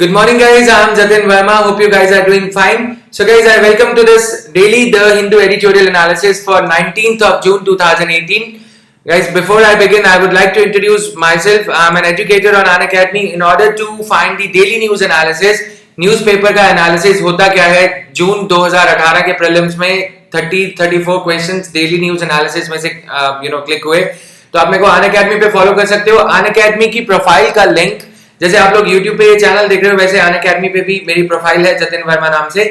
Good morning, guys. I'm Jatin Verma. Hope you guys are doing fine. So, guys, I welcome to this daily The Hindu editorial analysis for 19th of June 2018. Guys, before I begin, I would like to introduce myself. I'm an educator on Unacademy. In order to find the daily news analysis, newspaper का analysis होता क्या है, जून 2018 के prelims में 34 questions daily news analysis में से click हुए, तो आप मेरे को अनअकैडमी पे फॉलो कर सकते हो. अनअकैडमी की प्रोफाइल का लिंक, जैसे आप लोग YouTube पे ये चैनल देख रहे हो, वैसे अनअकैडमी पे भी मेरी प्रोफाइल है जतिन वर्मा नाम से.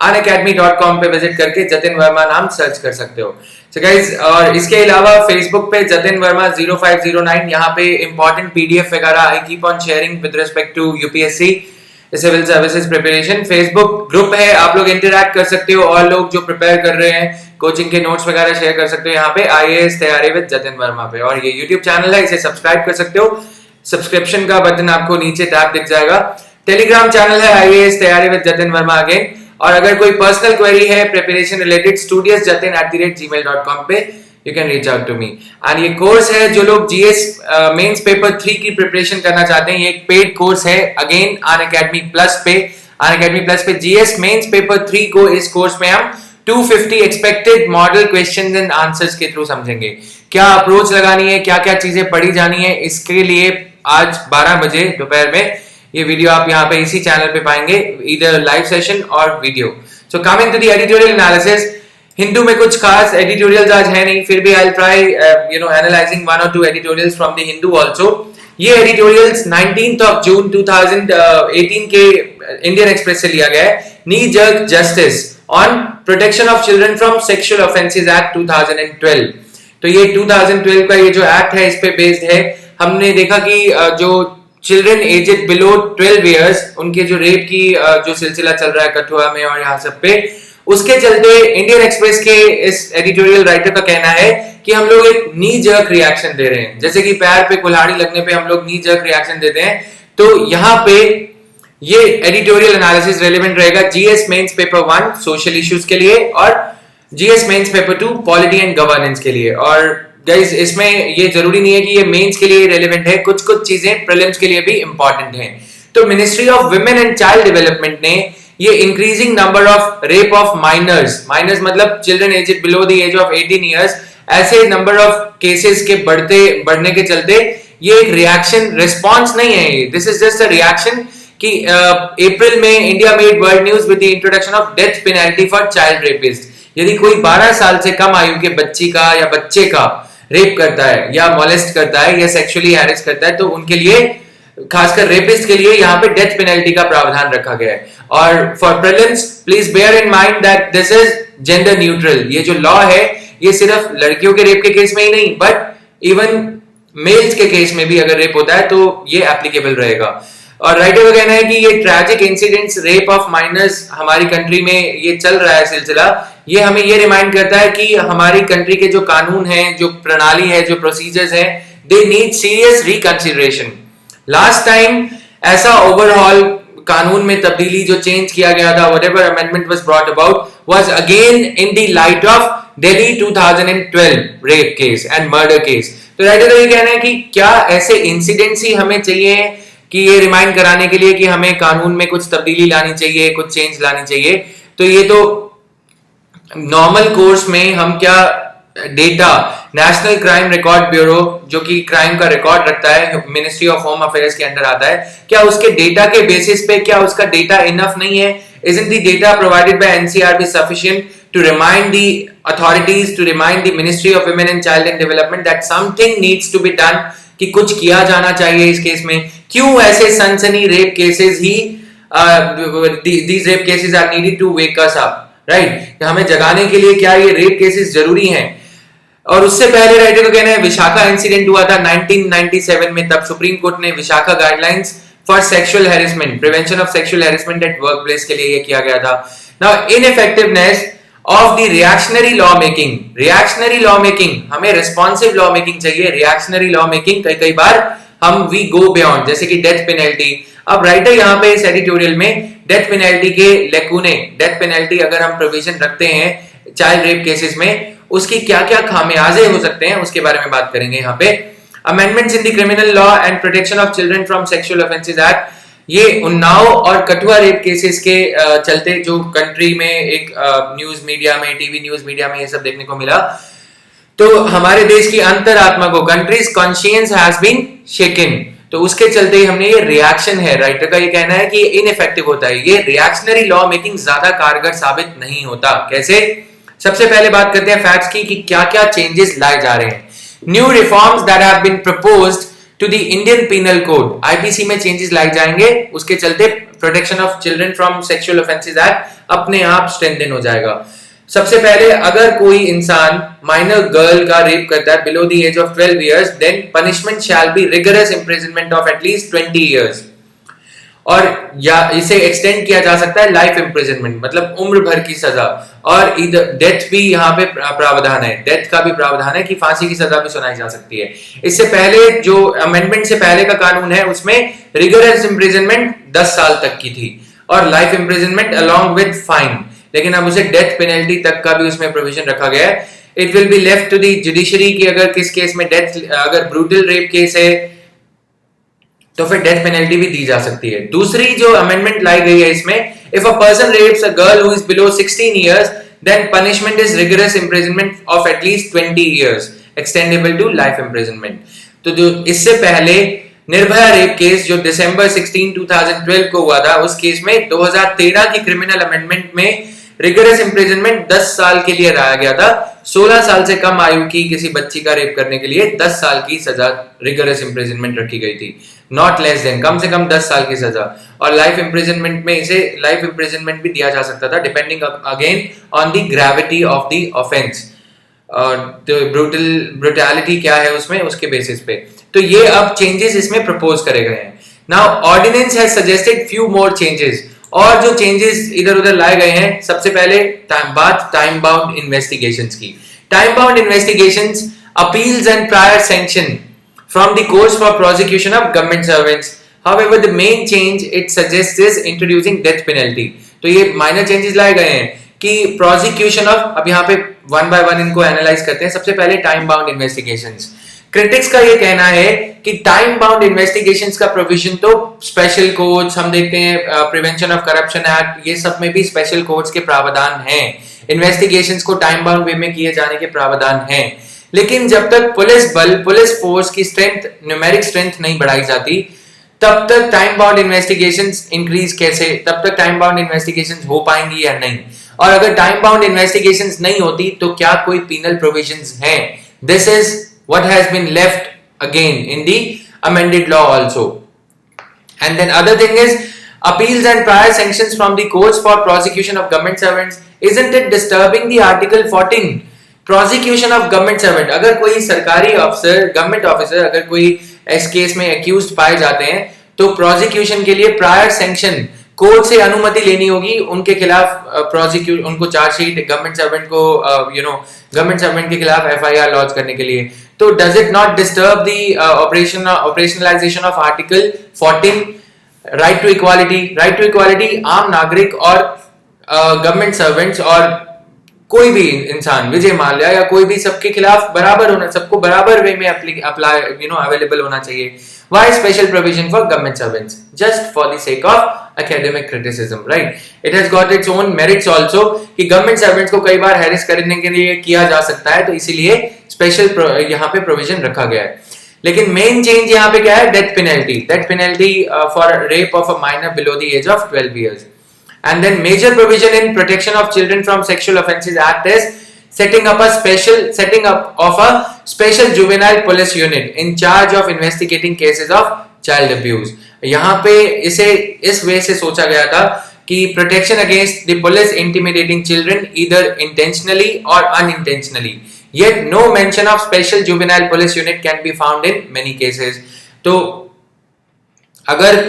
unacademy.com पे विजिट करके जतिन वर्मा नाम सर्च कर सकते हो. So guys, और इसके अलावा Facebook पे जतिन वर्मा 0509, यहाँ पे इंपॉर्टेंट PDF वगैरह I keep on sharing with respect to UPSC civil services preparation. Facebook group है, आप लोग इंटरैक्ट कर सकते हो, और लोग जो प्रिपेयर कर रहे हैं कोचिंग के नोट्स वगैरह शेयर कर सकते हो यहाँ पे IAS तैयारी विद जतिन वर्मा पे. और ये YouTube चैनल है, इसे सब्सक्राइब कर सकते हो, सब्सक्रिप्शन का बटन आपको नीचे टैब दिख जाएगा. टेलीग्राम चैनल है IAS तैयारी विद जतिन वर्मा अगेन. और अगर कोई पर्सनल क्वेरी है प्रिपरेशन रिलेटेड, studiousjatin@gmail.com पे you can reach out to me. And ये कोर्स है, जो लोग GS मेंस पेपर 3 की प्रिपरेशन करना चाहते हैं, ये एक पेड कोर्स है अगेन अनअकैडमी प्लस पे. अनअकैडमी प्लस पे GS मेंस पेपर 3 को इस कोर्स में हम 250 expected model questions and answers के थ्रू समझेंगे. क्या अप्रोच लगानी है, क्या क्या चीजें पढ़ी जानी है, इसके लिए आज 12 बजे दोपहर में ये वीडियो आप यहाँ पे इसी चैनल पे पाएंगे, इधर लाइव सेशन और video. So coming to the editorial analysis. Hindu में कुछ खास एडिटोरियल्स आज है नहीं, फिर भी I will try analyzing one or two editorials from the Hindu also. ये एडिटोरियल्स 19th of June 2018 के इंडियन एक्सप्रेस से लिया गया है. नी jerk justice on protection of children from sexual offences act 2012. तो ये 2012 का ये जो एक्ट है, इस पे बेस्ड है. हमने देखा कि जो चिल्ड्रन एजेड बिलो 12 इयर्स, उनके जो रेप की जो सिलसिला चल रहा है कठुआ में और यहाँ सब पे, उसके चलते इंडियन एक्सप्रेस के इस एडिटोरियल राइटर का कहना है कि हम लोग एक नी जर्क रिएक्शन दे रहे हैं, जैसे कि पैर पे कुल्हाड़ी लगने पे हम लोग नी जर्क रिएक्शन देते हैं. तो यहाँ पे ये एडिटोरियल एनालिसिस रेलेवेंट रहेगा GS mains paper 1 social issues के लिए और GS mains paper 2 polity and governance के लिए. और गाइस, इसमें ये जरूरी नहीं है कि ये मेंस के लिए रेलेवेंट है, कुछ कुछ चीजें प्रीलिम्स के लिए भी इंपॉर्टेंट हैं. तो ministry of women and child development ने ये increasing number of rape of minors मतलब children aged below the age of 18 years, ऐसे नंबर ऑफ केसेस के बढ़ने के चलते ये एक रिएक्शन रिस्पॉन्स नहीं है, this is just a reaction कि अप्रैल में India made world news with the introduction of death penalty for child rapist. यदि कोई 12 साल से कम आयु के बच्ची का या बच्चे का रेप करता है या मोलेस्ट करता है या सेक्सुअली हैरेस करता है, तो उनके लिए, खासकर रेपिस्ट के लिए, यहाँ पे डेथ पेनल्टी का प्रावधान रखा गया है. और for prelims please bear in mind that this is gender neutral. ये जो लॉ है, ये सिर्फ लड़कियों के रेप के केस में ही नहीं, बट इवन मेल्स के केस में भी अगर रेप होता है तो ये एप्लीकेबल रहेगा. और राइटर का कहना है कि ये tragic incidents, rape of minors हमारी कंट्री में ये चल रहा है सिलसिला, ये हमें ये रिमाइंड करता है कि हमारी कंट्री के जो कानून हैं, जो प्रणाली है, जो प्रोसीजर्स हैं, they need serious reconsideration. Last time ऐसा ओवरऑल कानून में तब्दीली जो चेंज किया गया था, whatever amendment was brought about, was again in the light of Delhi 2012 rape case and murder case. तो राइटर का ये कहना है कि क्या ऐसे इंसिडेंट्स ही हमें चाहिए कि ये रिमाइंड कराने के लिए कि हमें कानून में कुछ तब्दीली लानी चाहिए, कुछ चेंज लानी चाहिए. तो ये तो नॉर्मल कोर्स में हम क्या data, national crime record bureau जो कि क्राइम का रिकॉर्ड रखता है, मिनिस्ट्री ऑफ होम अफेयर्स के अंडर आता है, क्या उसके डेटा के बेसिस पे, क्या उसका डेटा इनफ नहीं है? Isn't the data provided by NCRB sufficient to remind the authorities, to remind the Ministry of Women and Child and Development that something needs to be done, कि कुछ किया जाना चाहिए इस केस में? क्यों ऐसे सनसनी rape cases he, these rape cases are needed to wake us up, right? हमें जगाने के लिए क्या ये रेप केसेस जरूरी हैं? और उससे पहले राइटर का कहना है विशाखा इंसिडेंट हुआ था 1997 में, तब सुप्रीम कोर्ट ने Vishakha guidelines for sexual harassment, prevention of sexual harassment at work place के लिए ये किया गया था. Now इनइफेक्टिवनेस of the reactionary law making. Reactionary law making, हमें रिस्पॉन्सिव लॉ मेकिंग चाहिए. रिएक्शनरी लॉ मेकिंग कई बार हम वी गो बियॉन्ड, जैसे कि डेथ पेनल्टी. अब राइटर यहाँ पे इस एडिटोरियल में डेथ पेनल्टी के लेकुने, डेथ पेनल्टी अगर हम प्रोविजन रखते हैं चाइल्ड रेप केसेस में, उसकी क्या क्या खामियाजे हो सकते हैं उसके बारे में बात करेंगे यहाँ पे. Amendments in the Criminal Law and Protection of Children from Sexual Offences Act, ये उन्नाव और कठुआ रेप केसेस के चलते जो कंट्री में एक न्यूज मीडिया में, टीवी न्यूज मीडिया में ये सब देखने को मिला, तो हमारे देश की अंतरात्मा को, कंट्रीज कॉन्शियंस हैज बीन शेकन, तो उसके चलते ही हमने ये रिएक्शन है, राइटर का ये कहना है कि ये इनइफेक्टिव होता है, ये रिएक्शनरी लॉ मेकिंग ज्यादा कारगर साबित नहीं होता। कैसे? सबसे पहले बात करते हैं फैक्ट्स की कि क्या क्या चेंजेस लाए जा रहे हैं। New reforms that have been proposed to the Indian penal code, IPC में चेंजेस लाए जाएंगे, उसके चलते protection of children from sexual offences act अपने आप स्ट्रेंथन हो जाएगा। सबसे पहले अगर कोई इंसान माइनर गर्ल का रेप करता है below the age of 12 years, then punishment shall be rigorous imprisonment of at least 20 years, और या इसे एक्सटेंड किया जा सकता है लाइफ इम्प्रिजनमेंट, मतलब उम्र भर की सजा, और डेथ भी यहाँ पे प्रावधान है, डेथ का भी प्रावधान है कि फांसी की सजा भी सुनाई जा सकती है। इससे पहले जो अमेंडमेंट से पहले का कानून है उसमें रिगरस इम्प्रिजनमेंट 10 साल तक की थी और life imprisonment along with fine, लेकिन अब उसे डेथ पेनल्टी तक का भी उसमें प्रोविजन रखा गया है। It will be left to the judiciary कि अगर किस केस में डेथ, अगर ब्रूटल रेप केस है तो फिर डेथ पेनल्टी भी दी जा सकती है। दूसरी जो अमेंडमेंट लाई गई है इसमें, if a person rapes a girl who is below 16 years then punishment is rigorous imprisonment of at least 20 years extendable to life imprisonment. तो जो इससे पहले निर्भया रेप केस जो दिसंबर 16, 2012 को हुआ था, उस केस में 2013 की क्रिमिनल अमेंडमेंट में रिगरस इम्प्रिजनमेंट 10 साल के लिए लाया गया था। 16 साल से कम आयु की किसी बच्ची का रेप करने के लिए 10 साल की सजा रिगरस इम्प्रिजनमेंट रखी गई थी, नॉट लेस देन, कम से कम 10 साल की सजा। और लाइफ इम्प्रिजनमेंट में इसे लाइफ इम्प्रिजनमेंट भी दिया जा सकता था depending again on the gravity of the offence, तो ब्रुटैलिटी क्या है उसमें, उसके बेसिस पे। तो ये अब चेंजेस इसमें प्रपोज करे गए हैं। Now ordinance has suggested few more changes, और जो चेंजेस इधर उधर लाए गए हैं, सबसे पहले बात टाइम बाउंड इन्वेस्टिगेशंस की। Time bound investigations, appeals and prior sanction from the courts for prosecution of government servants. However, the main change it suggests is introducing death penalty. तो ये minor changes लाए गए हैं कि prosecution of, अब यहाँ पे one by one इनको analyze करते हैं। सबसे पहले time bound investigations. Critics का ये कहना है कि time bound investigations का provision तो special courts, हम देखते हैं prevention of corruption act, ये सब में भी special courts के प्रावधान हैं, investigations को time bound way में किए जाने के प्रावधान हैं। लेकिन जब तक पुलिस बल, पुलिस फोर्स की स्ट्रेंथ, न्यूमेरिक स्ट्रेंथ नहीं बढ़ाई जाती, तब तक टाइम बाउंड इन्वेस्टिगेशंस इंक्रीज कैसे, तब तक टाइम बाउंड इन्वेस्टिगेशंस हो पाएंगी या नहीं। और अगर टाइम बाउंड इन्वेस्टिगेशंस नहीं होती तो क्या कोई पीनल प्रोविजंस हैं? This is what has been left again in the amended law also. And then other thing is appeals and prior sanctions from the courts for prosecution of government servants. Isn't it disturbing the article 14? Prosecution of government servant, अगर कोई सरकारी अफसर, government officer अगर कोई इस case में accused पाए जाते हैं तो प्रोसिक्यूशन के लिए प्रायर सैंक्शन, कोर्ट से अनुमति लेनी होगी उनके खिलाफ, प्रोसिक्यूट उनको चार्जशीट, गवर्नमेंट सर्वेंट को गवर्नमेंट सर्वेंट के खिलाफ एफआईआर लॉन्च करने के लिए। तो does it not disturb the operationalization of article 14, right to equality? Right to equality आम नागरिक और गवर्नमेंट सर्वेंट्स और कोई भी इंसान, विजय माल्या या कोई भी, सबके खिलाफ बराबर होना, सबको बराबर वे में अप्लाई अवेलेबल होना चाहिए। Why special provision for government servants? Just for the sake of academic criticism, right? It has got its own merits also कि government servants को कई बार हैरेस करने के लिए किया जा सकता है, तो इसीलिए स्पेशल यहाँ पे प्रोविजन रखा गया है। लेकिन मेन चेंज यहाँ पे क्या है? Death penalty for rape of a minor below the age of 12 years. And then major provision in protection of children from sexual offences act is setting up of a special juvenile police unit in charge of investigating cases of child abuse. यहाँ पे इसे इस वे से सोचा गया था कि protection against the police intimidating children either intentionally or unintentionally. Yet no mention of special juvenile police unit can be found in many cases. तो अगर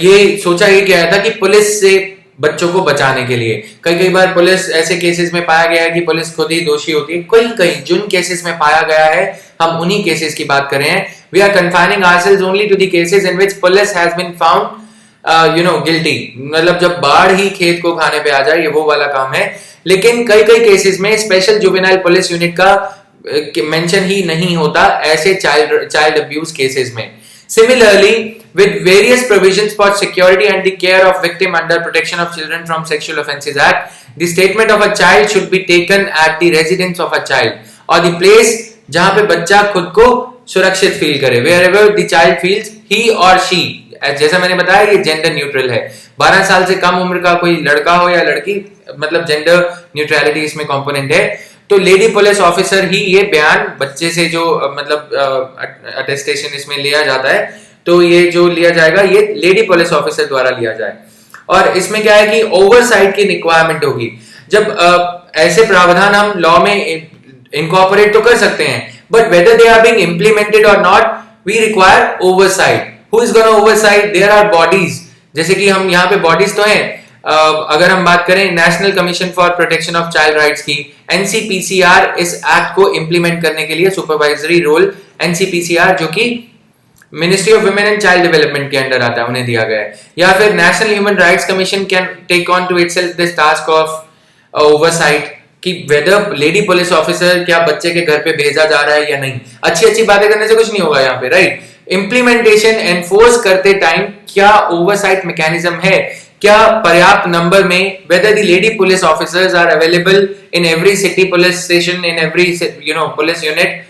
ये सोचा ही गया था कि पुलिस से बच्चों को बचाने के लिए, कई बार पुलिस ऐसे केसेस में पाया गया है कि पुलिस खुद ही दोषी होती है, कई जिन केसेस में पाया गया है हम उन्हीं केसेस की बात कर रहे हैं। We are confining ourselves only to the cases in which police has been found guilty, मतलब जब बाढ़ ही खेत को खाने पे आ जाए, ये वो वाला काम है। लेकिन कई केसेस में स्पेशल जुवेनाइल पुलिस यूनिट का मेंशन ही नहीं होता ऐसे चाइल्ड अब्यूज केसेस में। Similarly, with various provisions for security and the care of victim under Protection of Children from Sexual Offences Act. The statement of a child should be taken at the residence of a child or the place जहाँ पे बच्चा खुद को सुरक्षित feel करे, wherever the child feels he or she, जैसा मैंने बताया ये जेंडर न्यूट्रल है, 12 साल से कम उम्र का कोई लड़का हो या लड़की, मतलब जेंडर न्यूट्रलिटी इसमें कंपोनेंट है। तो लेडी पुलिस ऑफिसर ही ये बयान बच्चे से जो मतलब अटेस्टेशन इसमें लिया जाता है, तो ये जो लिया जाएगा ये लेडी पुलिस ऑफिसर द्वारा लिया जाए। और इसमें क्या है कि ओवरसाइट की रिक्वायरमेंट होगी। जब ऐसे प्रावधान हम लॉ में इनकॉर्पोरेट तो कर सकते हैं, but whether they are being implemented or not, we require oversight. Who is gonna oversight? There are bodies, जैसे कि हम यहाँ पे बॉडीज तो हैं, अगर हम बात करें national commission for protection of child rights की, एनसीपीसीआर इस एक्ट को इंप्लीमेंट करने के लिए सुपरवाइजरी रोल, एनसीपीसीआर जो कि ministry of women and child development के अंडर आता है, उन्हें दिया गया है। या फिर national human rights commission can take on to itself this task of oversight कि वेदर लेडी पुलिस ऑफिसर क्या बच्चे के घर पे भेजा जा रहा है या नहीं। अच्छी अच्छी बातें करने से कुछ नहीं होगा यहाँ पे, राइट। इम्प्लीमेंटेशन एनफोर्स करते टाइम क्या ओवरसाइट मैकेनिज्म है, क्या पर्याप्त नंबर में, whether the lady police officers are available in every city police station, in every police unit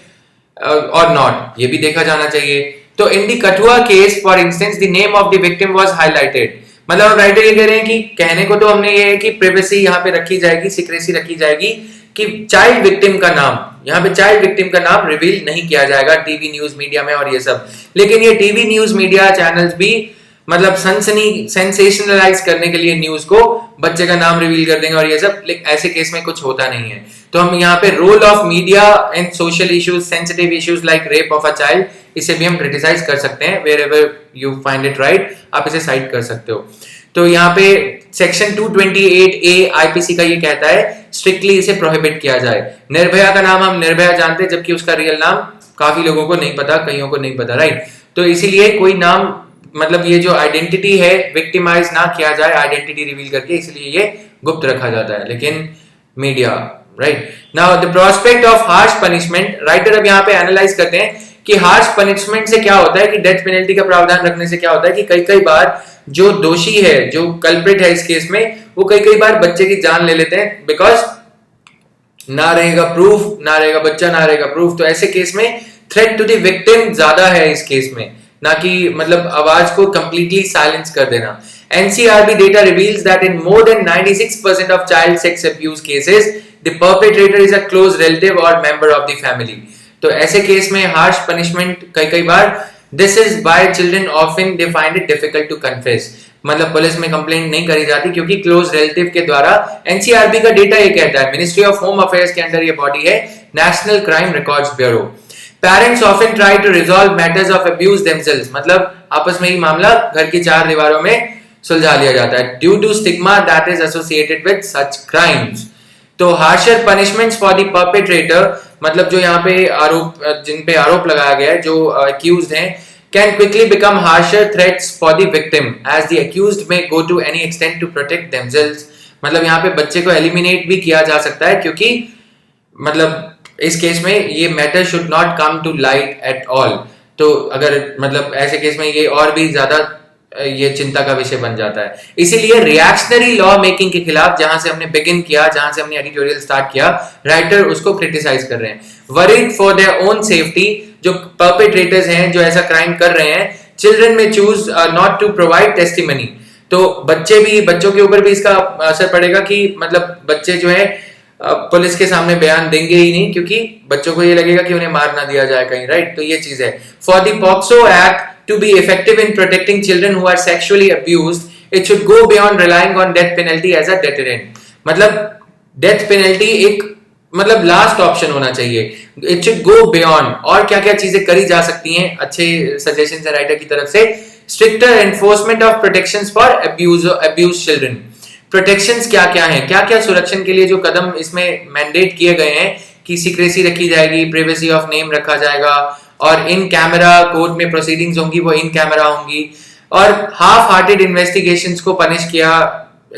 और नॉट, ये भी देखा जाना चाहिए। तो in the Kathua case for instance the name of the victim was highlighted, मतलब राइटर ये कह रहे हैं कि कहने को तो हमने ये है कि प्राइवेसी यहाँ पे रखी जाएगी, सीक्रेसी रखी जाएगी, कि चाइल्ड विक्टिम का नाम, यहाँ पे चाइल्ड विक्टिम का नाम रिवील नहीं किया जाएगा टीवी न्यूज मीडिया में और ये सब। लेकिन ये टीवी न्यूज मीडिया चैनल्स भी मतलब सनसनी सेंसेशनलाइज करने के लिए न्यूज को बच्चे का नाम रिवील कर देंगे और ये सब, लेकिन ऐसे केस में कुछ होता नहीं है। तो हम यहाँ पे role of media and social issues, sensitive issues like rape of a child, इसे भी हम क्रिटिसाइज कर सकते हैं, wherever you find it right, आप इसे साइट कर सकते हो। तो यहाँ पे सेक्शन 228A आईपीसी का ये कहता है स्ट्रिक्टली इसे प्रोहिबिट किया जाए। निर्भया का नाम हम निर्भया जानते हैं, जबकि उसका रियल नाम काफी लोगों को नहीं पता, कईयों को नहीं पता, राइट। तो इसीलिए कोई नाम, मतलब ये जो आइडेंटिटी है विक्टिमाइज ना किया जाए आइडेंटिटी रिवील करके, इसलिए ये गुप्त रखा जाता है। लेकिन media, right. Now the prospect of harsh punishment, writer अब यहाँ पे एनालाइज करते हैं कि हार्श पनिशमेंट से क्या होता है, कि डेथ पेनल्टी का प्रावधान रखने से क्या होता है कि कई बार जो दोषी है, जो कल्प्रिट है इस केस में, वो कई बार बच्चे की जान ले लेते हैं, बिकॉज ना रहेगा प्रूफ, ना रहेगा बच्चा, ना रहेगा प्रूफ। तो ऐसे केस में थ्रेट टू द विक्टिम ज्यादा है इस केस में, ना कि मतलब आवाज को कंप्लीटली साइलेंस कर देना। NCRB data reveals that in more than 96% of child sex abuse cases, the perpetrator is a close relative or member of the family. तो ऐसे केस में हार्श पनिशमेंट कई बार, this is why children often they find it difficult to confess, मतलब police में complaint नहीं करी जाती क्योंकि क्लोज रिलेटिव के द्वारा। NCRB का डेटा ये कहता है, मिनिस्ट्री ऑफ होम अफेयर्स के अंडर ये बॉडी है, national crime records bureau. Parents often try to resolve matters of abuse themselves, मतलब आपस में ही मामला घर की चार दीवारों में सुलझा लिया जाता है, due to stigma that is associated with such crimes। तो harsher punishments for the perpetrator, मतलब जो यहाँ पे आरोप, जिन पे आरोप लगाया गया है, जो accused हैं, can quickly become harsher threats for the victim as the accused may go to any extent to protect themselves। मतलब यहाँ पे बच्चे को एलिमिनेट भी किया जा सकता है, क्योंकि मतलब इस केस में ये matter should not come to light at all. तो अगर मतलब ऐसे केस में ये और भी ज्यादा ये चिंता का विषय बन जाता है। इसीलिए रिएक्शनरी लॉ मेकिंग के खिलाफ, जहां से हमने बिगिन किया, जहां से हमने एडिटोरियल स्टार्ट किया, राइटर उसको क्रिटिसाइज कर रहे हैं। Worried for their own safety, जो परपेट्रेटर्स हैं, जो ऐसा क्राइम कर रहे हैं, चिल्ड्रन में choose not to provide testimony. तो बच्चों के ऊपर भी इसका असर पड़ेगा कि मतलब बच्चे जो है पुलिस के सामने बयान देंगे ही नहीं, क्योंकि बच्चों को ये लगेगा कि उन्हें मार ना दिया जाए कहीं, राइट। तो ये चीज है। For the POCSO act to be effective in protecting children who are sexually abused, it should go beyond relying on death penalty as a deterrent। मतलब death penalty एक मतलब लास्ट ऑप्शन होना चाहिए, it should go beyond। और क्या क्या चीजें करी जा सकती हैं, अच्छे सजेशन है राइटर की तरफ से। stricter enforcement of protections for abused children। Protections क्या क्या हैं, क्या क्या सुरक्षण के लिए जो कदम इसमें मैंडेट किए गए हैं, कि सीक्रेसी रखी जाएगी, प्राइवेसी ऑफ नेम रखा जाएगा, और इन कैमरा कोर्ट में प्रोसीडिंग्स होंगी वो इन कैमरा होंगी, और हाफ हार्टेड इन्वेस्टिगेशंस को पनिश किया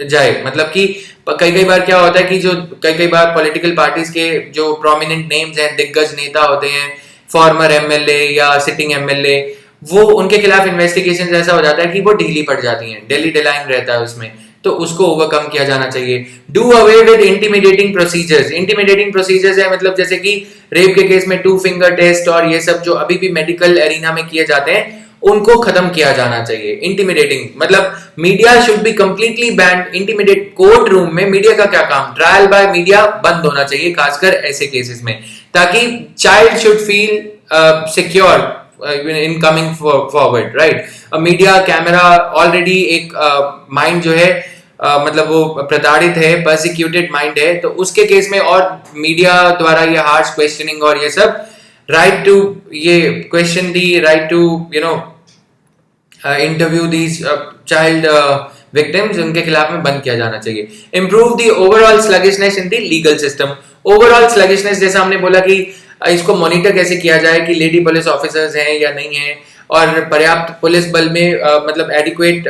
जाए। मतलब कि कई बार क्या होता है कि जो कई बार पॉलिटिकल पार्टीज के जो प्रोमिनेंट नेम्स हैं, दिग्गज नेता होते हैं, फॉर्मर एमएलए या सिटिंग एमएलए, वो उनके खिलाफ इन्वेस्टिगेशन ऐसा हो जाता है कि वो ढीली पड़ जाती हैं, डेली डेलाइन रहता है उसमें, तो उसको ओवरकम किया जाना चाहिए। Do away with intimidating procedures. Intimidating procedures है मतलब जैसे कि रेप के केस में 2 फिंगर टेस्ट और ये सब जो अभी भी मेडिकल एरिना में किए जाते हैं, उनको खत्म किया जाना चाहिए। इंटिमिडेटिंग मतलब media should be completely band. Intimidate court room में मीडिया का क्या काम, ट्रायल बाय मीडिया बंद होना चाहिए, खासकर ऐसे केसेस में, ताकि child should feel secure in coming forward, right. Media camera already एक माइंड जो है मतलब वो प्रताड़ित है, परसिक्यूटेड माइंड है, तो उसके केस में और मीडिया द्वारा ये हार्श क्वेश्चनिंग और ये सब राइट टू ये क्वेश्चन दी, right to you know interview these child victims, उनके खिलाफ में बंद किया जाना चाहिए। Improve the overall sluggishness in the legal system. Overall sluggishness जैसा हमने बोला कि इसको मॉनिटर कैसे किया जाए कि लेडी पुलिस ऑफिसर्स हैं या नहीं है, और पर्याप्त पुलिस बल में मतलब adequate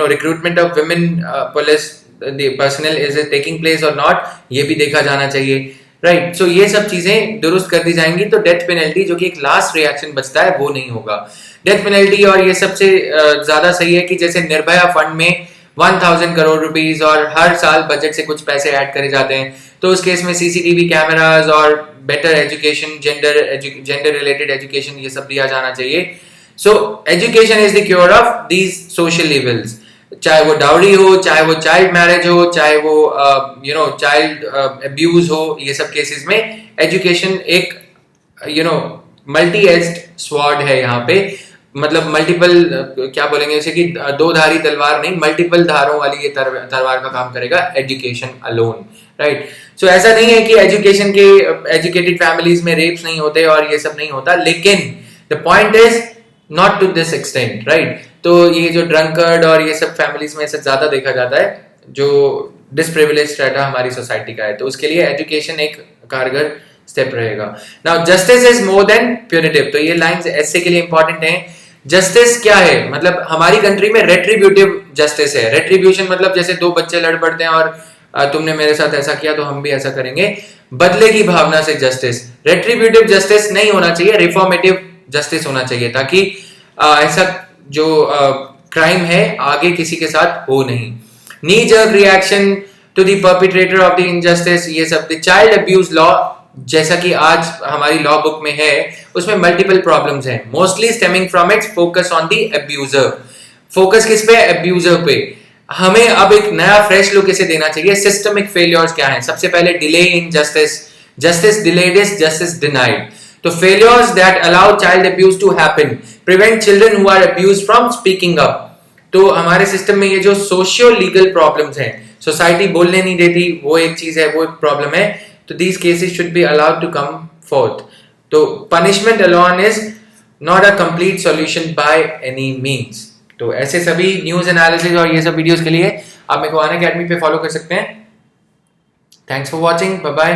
recruitment of women police personal is taking place और नॉट, ये भी देखा जाना चाहिए, राइट। सो ये सब चीजें दुरुस्त कर दी जाएंगी तो डेथ पेनल्टी जो कि एक लास्ट रिएक्शन बचता है वो नहीं होगा। डेथ पेनल्टी और ये सबसे ज्यादा सही है कि जैसे निर्भया फंड में 1000 करोड़ रुपीस और हर साल बजट से कुछ पैसे ऐड करे जाते हैं, तो उस केस में सीसीटीवी कैमरास और better education, gender related education, ये सब दिया जाना चाहिए। So education is the cure of these social evils, चाहे वो डाउरी हो, चाहे वो चाइल्ड मैरिज हो, चाहे वो चाइल्ड अब्यूज हो, ये सब केसेस में एजुकेशन एक मल्टी एज्ड स्वॉर्ड है यहाँ पे, मतलब मल्टीपल क्या बोलेंगे उसे कि दो धारी तलवार नहीं, मल्टीपल धारों वाली ये तलवार का काम करेगा एजुकेशन अलोन, राइट। सो ऐसा नहीं है कि एजुकेशन के एजुकेटेड फैमिलीज में रेप्स नहीं होते और ये सब नहीं होता, लेकिन the point is not to this extent, right. तो ये जो ड्रंकर्ड और ये सब फैमिलीज में ऐसा ज्यादा देखा जाता है जो डिसप्रिविलेज्ड स्ट्रेटा हमारी सोसाइटी का है, तो उसके लिए एजुकेशन एक कारगर स्टेप रहेगा। Now justice is more than punitive, तो ये लाइंस ऐसे के लिए इंपॉर्टेंट हैं। जस्टिस क्या है, मतलब हमारी कंट्री में रेट्रीब्यूटिव जस्टिस है। रेट्रीब्यूशन मतलब जैसे दो बच्चे लड़ पड़ते हैं और तुमने मेरे साथ ऐसा किया तो हम भी ऐसा करेंगे, बदले की भावना से जस्टिस। रेट्रीब्यूटिव जस्टिस नहीं होना चाहिए, रिफॉर्मेटिव जस्टिस होना चाहिए, ताकि ऐसा जो क्राइम है आगे किसी के साथ हो नहीं। Knee jerk reaction to the perpetrator of the injustice, ये सब। द चाइल्ड अब्यूज लॉ जैसा कि आज हमारी लॉ बुक में है, उसमें मल्टीपल प्रॉब्लम्स हैं, mostly stemming from its focus on the abuser. Focus किस पे, अब्यूजर पे। हमें अब एक नया फ्रेश लुक इसे देना चाहिए। सिस्टमिक फेलियर्स क्या हैं? सबसे पहले delay in justice, justice delayed is justice denied. तो failures that allow child abuse to happen, prevent children who are abused from speaking up. तो हमारे सिस्टम में ये जो सोशियो लीगल प्रॉब्लम्स हैं, सोसाइटी बोलने नहीं देती, वो एक चीज है, वो एक प्रॉब्लम है, तो these cases should be allowed to come forth. तो punishment alone is not a complete solution by any means. तो ऐसे सभी न्यूज एनालिसिस और ये सब वीडियोस के लिए आप मेरे को अन अकेडमी पे फॉलो कर सकते हैं। Thanks for watching, bye bye.